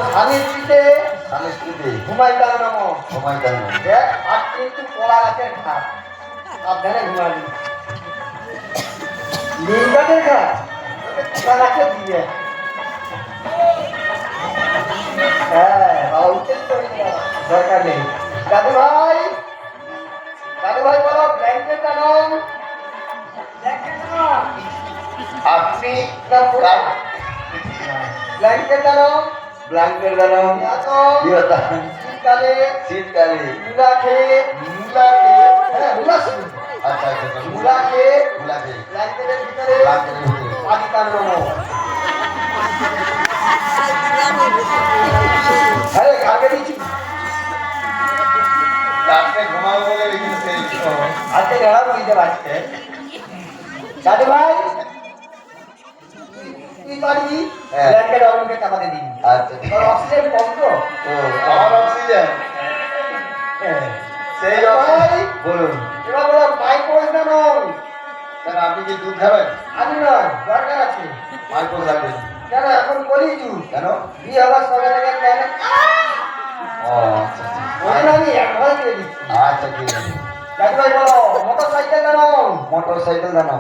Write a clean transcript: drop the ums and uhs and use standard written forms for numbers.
স্বামী স্ত্রীতে স্বামী স্ত্রীতে ঘুমাই কেন নামো ঘুমাই কেন? দেখ আর কিন্তু কলা গাছের ঘাট সাবধানে ঘুমাবি নীল গাছের ঘাট কলা গাছের দিয়ে হ্যাঁ বাবা উঠে দরকার নেই দাদু ভাই বলো ব্ল্যাঙ্কেট কেন আপনি না ব্ল্যাঙ্কেট কেন ব্ল্যাঙ্কেট কেন? কি হতা? শীতকালে শীতকালে মুলা খেয়ে হ্যাঁ মুলা আচ্ছা আচ্ছা মুলা খেয়ে গুলাকে ব্ল্যাঙ্কেটের ভিতরে ব্ল্যাঙ্কেটের ভিতরে পানি টানো আরে কাকে দিচ্ছি রাত্রে ঘুমাবো বলে রেখেছে আজকে গেলা বলতে পারছে দাদু ভাই তুই পারবি হ্যাঁ। ব্ল্যাঙ্কেট অরুণকে চাপাতে দিবি আচ্ছা তোর অক্সিজেন কম তো ও আমার অক্সিজেন হ্যাঁ সেই দাদু ভাই বলুন এবার বলো মাইক্রোজ না নয় কেন আপনি কি দুধ খাবেন? আমি নয় দরকার আছে মাইক্রো লাগবেন কেন এখন বলি তুই কেন? বিয়ে হবার সঙ্গে সঙ্গে প্ল্যান ও আচ্ছা ওই আমি একবার দিয়ে দিচ্ছি আচ্ছা ঠিক আছে দাদু ভাই বলো মোটর সাইকেল কেন মোটর সাইকেল জানো?